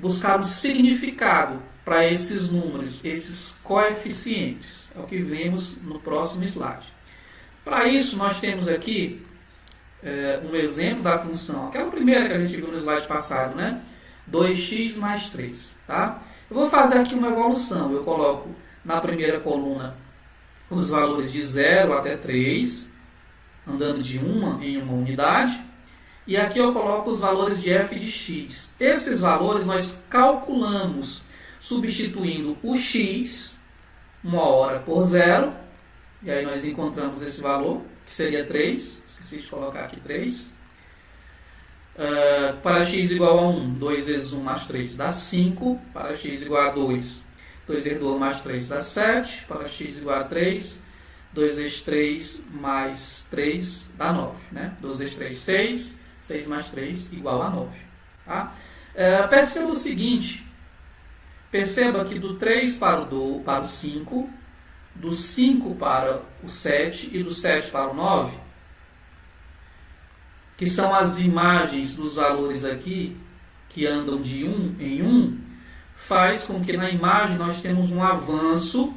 buscar um significado para esses números, esses coeficientes. É o que vemos no próximo slide. Para isso, nós temos aqui um exemplo da função, aquela primeira que a gente viu no slide passado, né? 2x mais 3. Tá? Eu vou fazer aqui uma evolução. Eu coloco na primeira coluna os valores de 0 até 3, andando de uma em uma unidade. E aqui eu coloco os valores de f de x. Esses valores nós calculamos substituindo o x, uma hora, por 0. E aí nós encontramos esse valor, que seria 3. Esqueci de colocar aqui 3. Para x igual a 1, 2 vezes 1 mais 3 dá 5. Para x igual a 2, 2 vezes 2 mais 3 dá 7. Para x igual a 3, 2 vezes 3 mais 3 dá 9. Né? 2 vezes 3, 6. 6 mais 3 igual a 9. Tá? Perceba o seguinte. Perceba que do 3 para o 5, do 5 para o 7 e do 7 para o 9, que são as imagens dos valores aqui, que andam de 1 em 1, faz com que na imagem nós temos um avanço.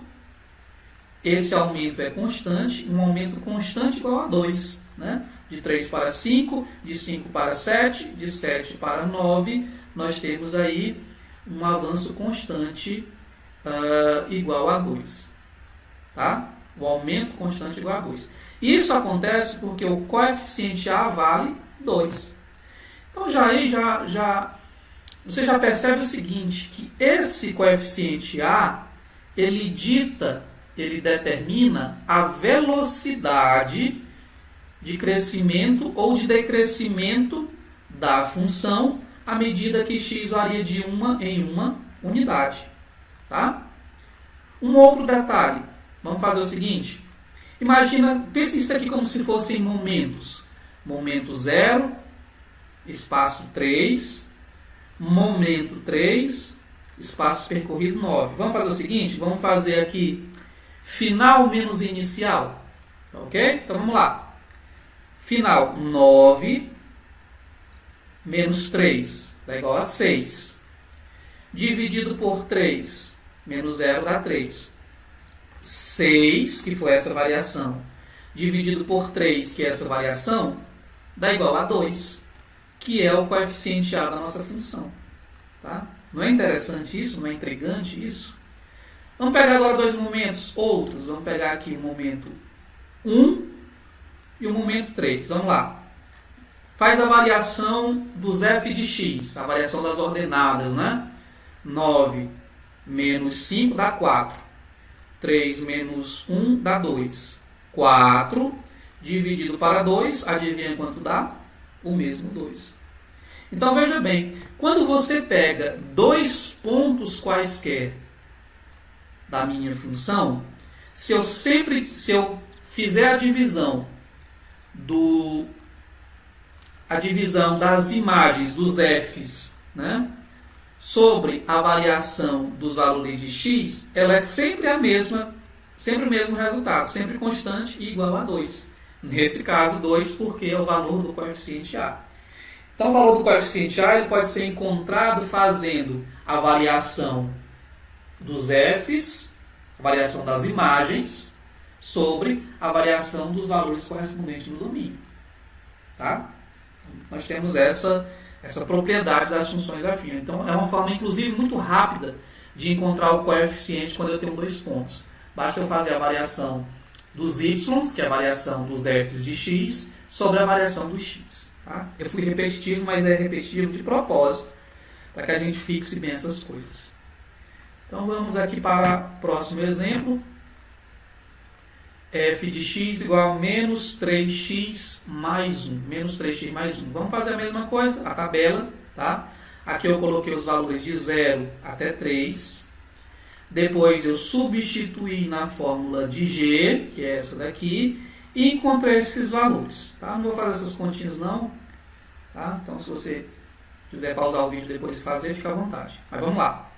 Esse aumento é constante, um aumento constante igual a 2. Né? De 3 para 5, de 5 para 7, de 7 para 9, nós temos aí um avanço constante igual a 2. Tá? O aumento constante igual a 2. Isso acontece porque o coeficiente A vale 2. Então, você já percebe o seguinte, que esse coeficiente A, ele determina a velocidade de crescimento ou de decrescimento da função à medida que x varia de uma em uma unidade. Tá? Um outro detalhe. Vamos fazer o seguinte. Pense isso aqui como se fossem momentos. Momento 0, espaço 3, momento 3, espaço percorrido 9. Vamos fazer o seguinte. Vamos fazer aqui final menos inicial. Ok? Então vamos lá. Final 9 menos 3 dá igual a 6. Dividido por 3 menos 0 dá 3. 6, que foi essa variação, dividido por 3, que é essa variação, dá igual a 2, que é o coeficiente A da nossa função. Tá? Não é interessante isso? Não é intrigante isso? Vamos pegar agora dois momentos outros. Vamos pegar aqui o momento 1 e o momento 3. Vamos lá. Faz a variação dos f de x, a variação das ordenadas, né? 9 menos 5 dá 4. 3 menos 1 dá 2. 4 dividido para 2, adivinha quanto dá? O mesmo 2. Então, veja bem, quando você pega dois pontos quaisquer da minha função, se eu fizer a divisão das imagens dos f's, né, sobre a variação dos valores de x, ela é sempre a mesma, sempre o mesmo resultado, sempre constante e igual a 2. Nesse caso, 2 porque é o valor do coeficiente A. Então, o valor do coeficiente A ele pode ser encontrado fazendo a variação dos f's, a variação das imagens, sobre a variação dos valores correspondentes no domínio. Tá? Nós temos essa propriedade das funções afins. Então, é uma forma, inclusive, muito rápida de encontrar o coeficiente quando eu tenho dois pontos. Basta eu fazer a variação dos y, que é a variação dos f's de x, sobre a variação do x. Tá? Eu fui repetitivo, mas é repetitivo de propósito, para que a gente fixe bem essas coisas. Então, vamos aqui para o próximo exemplo. F de x igual a menos 3x mais 1. Menos 3x mais 1. Vamos fazer a mesma coisa, a tabela. Tá? Aqui eu coloquei os valores de 0 até 3. Depois eu substituí na fórmula de g, que é essa daqui, e encontrei esses valores. Tá? Não vou fazer essas continhas não. Tá? Então, se você quiser pausar o vídeo depois e fazer, fica à vontade. Mas vamos lá.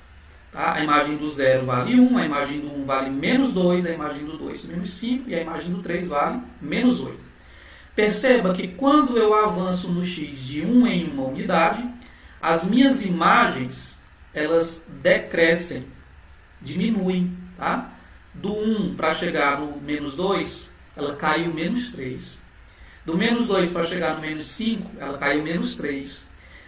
Tá? A imagem do 0 vale 1, a imagem do 1 vale menos 2, a imagem do 2 menos 5 e a imagem do 3 vale menos 8. Perceba que quando eu avanço no x de 1 em uma unidade, as minhas imagens elas decrescem, diminuem, tá? Do 1 para chegar no menos 2, ela caiu menos 3. Do menos 2 para chegar no menos 5, ela caiu menos 3.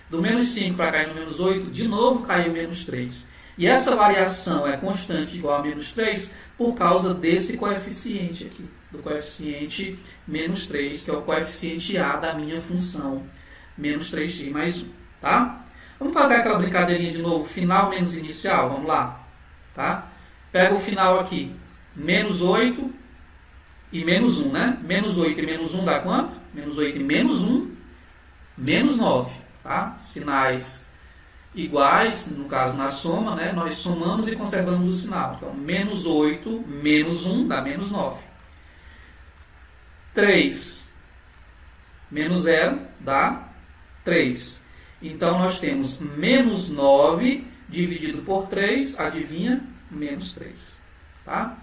Do menos 5 para cair no menos 8, de novo caiu menos 3. E essa variação é constante igual a menos 3 por causa desse coeficiente aqui, do coeficiente menos 3, que é o coeficiente A da minha função, menos 3x mais 1, tá? Vamos fazer aquela brincadeirinha de novo, final menos inicial, vamos lá, tá? Pega o final aqui, menos 8 e menos 1, né? Menos 8 e menos 1 dá quanto? Menos 8 e menos 1, menos 9, tá? Sinais iguais, no caso na soma, né? Nós somamos e conservamos o sinal. Então, menos 8 menos 1 dá menos 9. 3 menos 0 dá 3. Então, nós temos menos 9 dividido por 3, adivinha? Menos 3. Tá?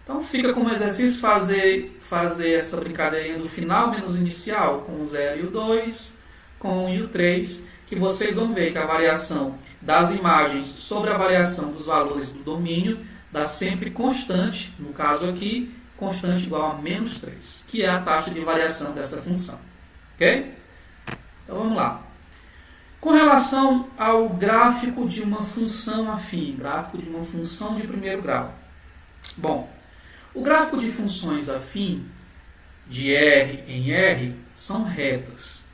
Então, fica como exercício fazer essa brincadeirinha do final menos inicial, com o 0 e o 2, com o 1 e o 3, que vocês vão ver que a variação das imagens sobre a variação dos valores do domínio dá sempre constante, no caso aqui, constante igual a menos 3, que é a taxa de variação dessa função. Ok? Então, vamos lá. Com relação ao gráfico de uma função afim, gráfico de uma função de primeiro grau. Bom, o gráfico de funções afim, de R em R, são retas.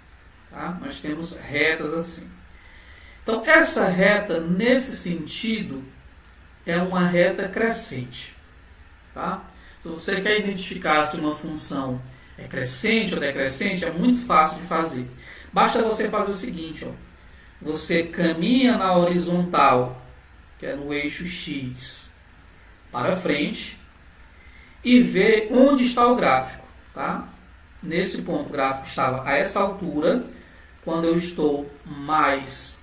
Tá? Nós temos retas assim. Então, essa reta, nesse sentido, é uma reta crescente. Tá? Se você quer identificar se uma função é crescente ou decrescente, é muito fácil de fazer. Basta você fazer o seguinte, ó. Você caminha na horizontal, que é no eixo X, para frente, e vê onde está o gráfico. Tá? Nesse ponto, o gráfico estava a essa altura. Quando eu estou mais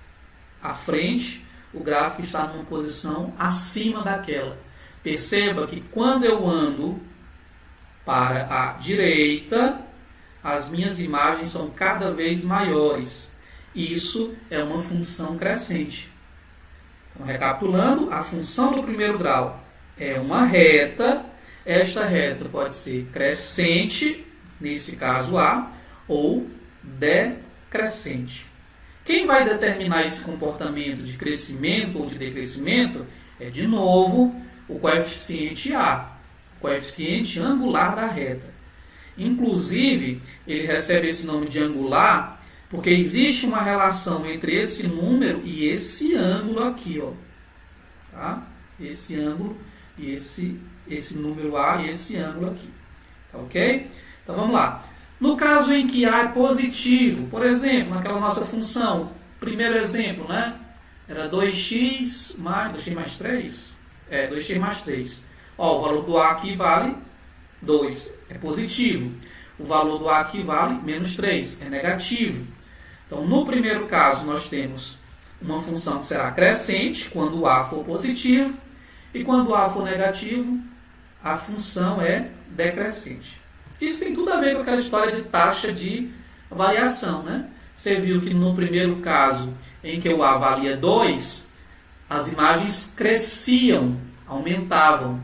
à frente, o gráfico está numa posição acima daquela. Perceba que quando eu ando para a direita, as minhas imagens são cada vez maiores. Isso é uma função crescente. Então, recapitulando, a função do primeiro grau é uma reta. Esta reta pode ser crescente, nesse caso A, ou decrescente. Quem vai determinar esse comportamento de crescimento ou de decrescimento é, de novo, o coeficiente A, o coeficiente angular da reta. Inclusive, ele recebe esse nome de angular porque existe uma relação entre esse número e esse ângulo aqui, ó. Tá? Esse ângulo e esse número A e esse ângulo aqui. Tá, ok? Então, vamos lá. No caso em que A é positivo, por exemplo, naquela nossa função, primeiro exemplo, né? Era 2x mais 3? 2x mais 3. Ó, o valor do A aqui vale 2, é positivo. O valor do A aqui vale menos 3, é negativo. Então, no primeiro caso, nós temos uma função que será crescente quando o A for positivo, e quando o A for negativo, a função é decrescente. Isso tem tudo a ver com aquela história de taxa de variação, né? Você viu que no primeiro caso, em que o A valia 2, as imagens cresciam, aumentavam.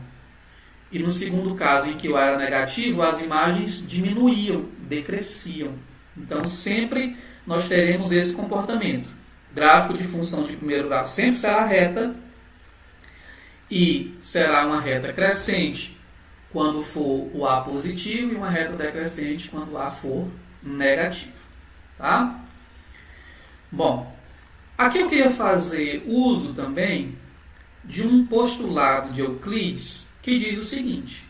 E no segundo caso, em que o A era negativo, as imagens diminuíam, decresciam. Então, sempre nós teremos esse comportamento. Gráfico de função de primeiro grau sempre será reta e será uma reta crescente quando for o A positivo e uma reta decrescente quando o A for negativo. Tá? Bom, aqui eu queria fazer uso também de um postulado de Euclides que diz o seguinte: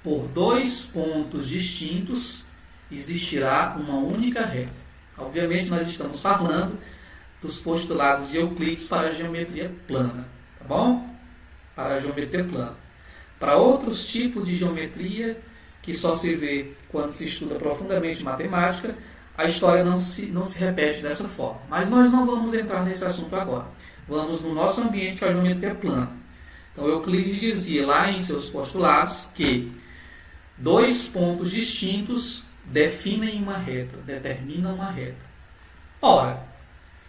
por dois pontos distintos existirá uma única reta. Obviamente, nós estamos falando dos postulados de Euclides para a geometria plana. Tá bom? Para a geometria plana. Para outros tipos de geometria que só se vê quando se estuda profundamente matemática, a história não se repete dessa forma. Mas nós não vamos entrar nesse assunto agora. Vamos no nosso ambiente, que é a geometria plana. Então, Euclides dizia lá em seus postulados que dois pontos distintos definem uma reta, determinam uma reta. Ora,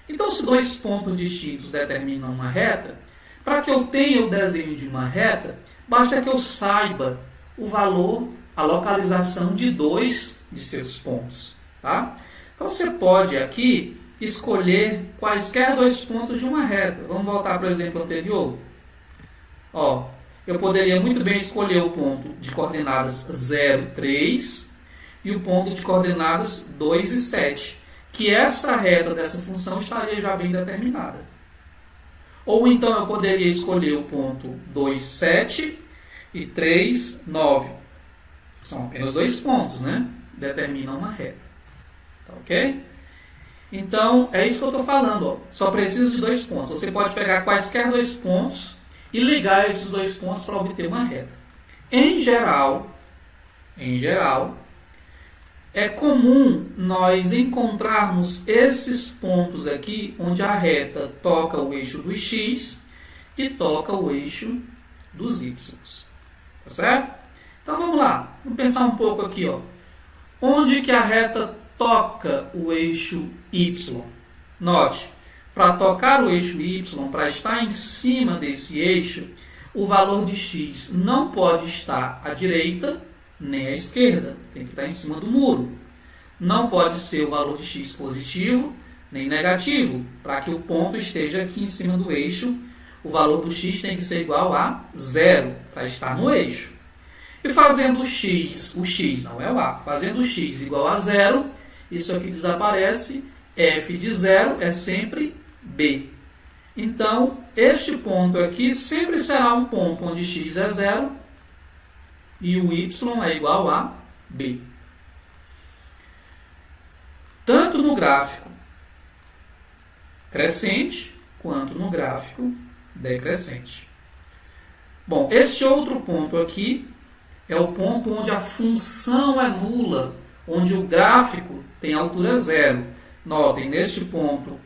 Então, se dois pontos distintos determinam uma reta, para que eu tenha o desenho de uma reta, basta que eu saiba o valor, a localização de dois de seus pontos. Tá? Então, você pode aqui escolher quaisquer dois pontos de uma reta. Vamos voltar para o exemplo anterior. Ó, eu poderia muito bem escolher o ponto de coordenadas 0, 3 e o ponto de coordenadas 2 e 7, que essa reta dessa função estaria já bem determinada. Ou então eu poderia escolher o ponto 2, 7 e 3, 9. São apenas dois pontos, né? Determinam uma reta. Tá ok? Então, é isso que eu estou falando. Ó. Só preciso de dois pontos. Você pode pegar quaisquer dois pontos e ligar esses dois pontos para obter uma reta. Em geral, é comum nós encontrarmos esses pontos aqui onde a reta toca o eixo dos x e toca o eixo dos y. Tá certo? Então vamos lá. Vamos pensar um pouco aqui. Ó. Onde que a reta toca o eixo y? Note, para tocar o eixo y, para estar em cima desse eixo, o valor de x não pode estar à direita nem à esquerda. Tem que estar em cima do muro. Não pode ser o valor de x positivo nem negativo. Para que o ponto esteja aqui em cima do eixo, o valor do x tem que ser igual a 0 para estar no eixo. E fazendo o x não é o a, fazendo o x igual a 0, isso aqui desaparece, f de 0 é sempre b. Então, este ponto aqui sempre será um ponto onde x é 0 e o y é igual a b. Tanto no gráfico crescente, quanto no gráfico decrescente. Bom, este outro ponto aqui é o ponto onde a função é nula, onde o gráfico tem altura 0. Notem, neste ponto,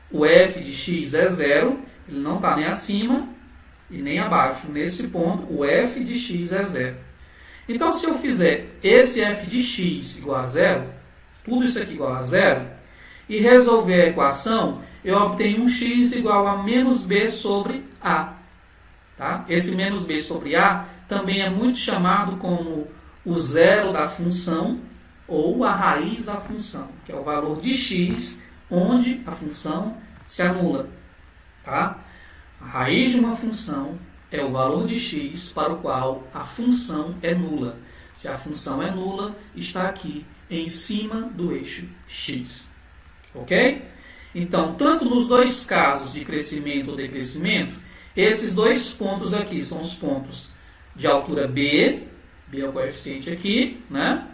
o f de x é 0, ele não está nem acima e nem abaixo. Nesse ponto, o f de x é 0. Então, se eu fizer esse f de x igual a 0, tudo isso aqui igual a 0, e resolver a equação, eu obtenho um x igual a menos b sobre a. Tá? Esse menos b sobre a também é muito chamado como o zero da função ou a raiz da função, que é o valor de x onde a função se anula. Tá? A raiz de uma função é o valor de x para o qual a função é nula. Se a função é nula, está aqui em cima do eixo x. Ok? Então, tanto nos dois casos de crescimento ou decrescimento, esses dois pontos aqui são os pontos de altura b, b é o coeficiente aqui, né?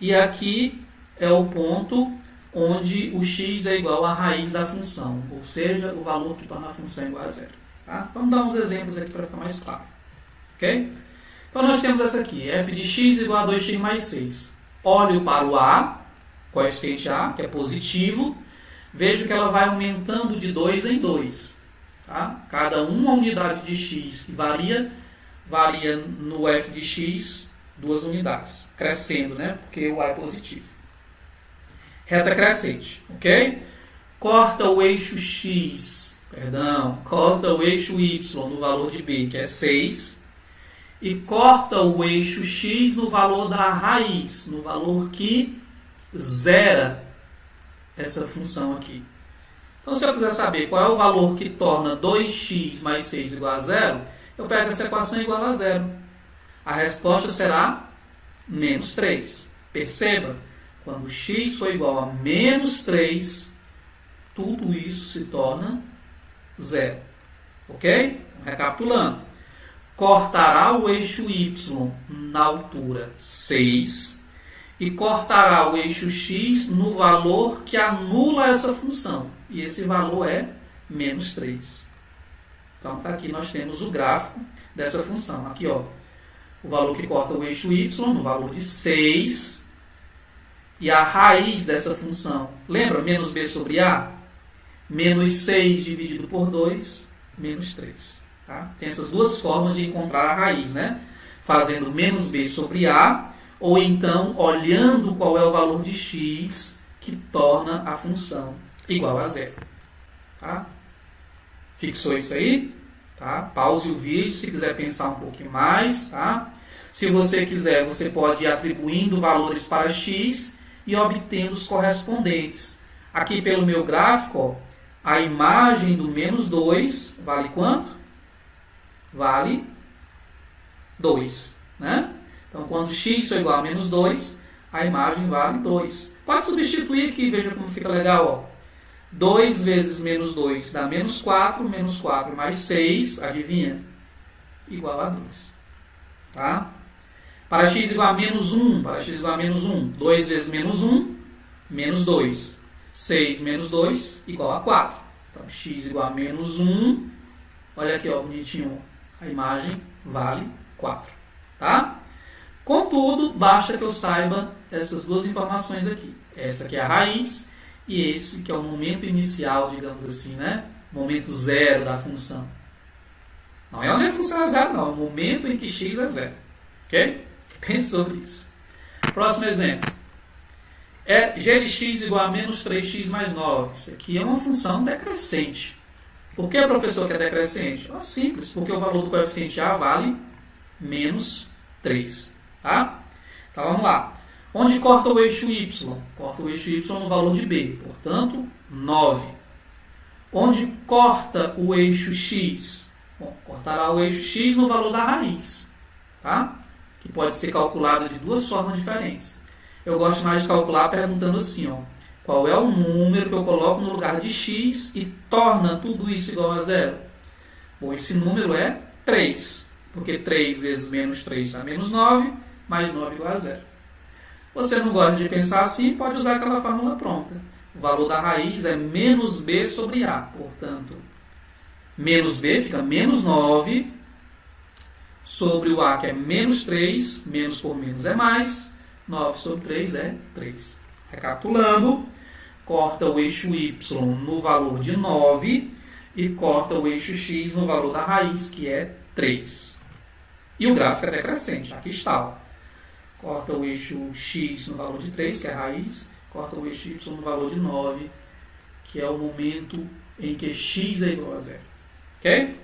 E aqui é o ponto onde o x é igual à raiz da função, ou seja, o valor que torna a função igual a 0. Tá? Vamos dar uns exemplos aqui para ficar mais claro. Ok? Então, nós temos essa aqui, f de x igual a 2x mais 6. Olho para o a, coeficiente a, que é positivo, vejo que ela vai aumentando de 2 em 2. Tá? Cada uma unidade de x que varia no f de x 2 unidades, crescendo, né? Porque o a é positivo. Reta crescente, ok? Corta o eixo y no valor de b, que é 6, e corta o eixo x no valor da raiz, no valor que zera essa função aqui. Então, se eu quiser saber qual é o valor que torna 2x mais 6 igual a 0, eu pego essa equação igual a 0. A resposta será menos 3. Perceba, quando x for igual a menos 3, tudo isso se torna 0. Ok? Recapitulando. Cortará o eixo y na altura 6 e cortará o eixo x no valor que anula essa função. E esse valor é menos 3. Então, tá aqui nós temos o gráfico dessa função. Aqui, ó, o valor que corta o eixo y no valor de 6. E a raiz dessa função, lembra? Menos b sobre a? Menos 6 dividido por 2, menos 3. Tá? Tem essas duas formas de encontrar a raiz, né? Fazendo menos b sobre a, ou então olhando qual é o valor de x que torna a função igual a zero. Tá? Fixou isso aí? Tá? Pause o vídeo se quiser pensar um pouquinho mais. Tá? Se você quiser, você pode ir atribuindo valores para x e obtendo os correspondentes. Aqui pelo meu gráfico, ó, a imagem do menos 2 vale quanto? Vale 2. Né? Então, quando x for igual a menos 2, a imagem vale 2. Pode substituir aqui, veja como fica legal. Ó. 2 vezes menos 2 dá menos 4, menos 4 mais 6, adivinha? Igual a 2. Tá? Para x igual a menos 1, 2 vezes menos 1, menos 2. 6 menos 2 igual a 4. Então, x igual a menos 1, olha aqui, ó, bonitinho, a imagem vale 4. Tá? Contudo, basta que eu saiba essas duas informações aqui. Essa aqui é a raiz e esse que é o momento inicial, digamos assim, né? Momento zero da função. Não é onde a função é zero, não. É o momento em que x é zero. Ok? Pense sobre isso. Próximo exemplo. G de x igual a menos 3x mais 9. Isso aqui é uma função decrescente. Por que, professor, que é decrescente? É simples, porque o valor do coeficiente A vale menos 3. Tá? Então vamos lá. Onde corta o eixo y? Corta o eixo y no valor de b, portanto, 9. Onde corta o eixo x? Bom, cortará o eixo x no valor da raiz, tá? Que pode ser calculado de duas formas diferentes. Eu gosto mais de calcular perguntando assim, ó, qual é o número que eu coloco no lugar de x e torna tudo isso igual a zero? Bom, esse número é 3, porque 3 vezes menos 3 dá menos 9, mais 9 igual a zero. Você não gosta de pensar assim, pode usar aquela fórmula pronta. O valor da raiz é menos b sobre a. Portanto, menos b fica menos 9 sobre o a, que é menos 3. Menos por menos é mais. 9 sobre 3 é 3. Recapitulando, corta o eixo y no valor de 9 e corta o eixo x no valor da raiz, que é 3. E o gráfico é decrescente. Aqui está, ó. Corta o eixo x no valor de 3, que é a raiz. Corta o eixo y no valor de 9, que é o momento em que x é igual a zero. Ok?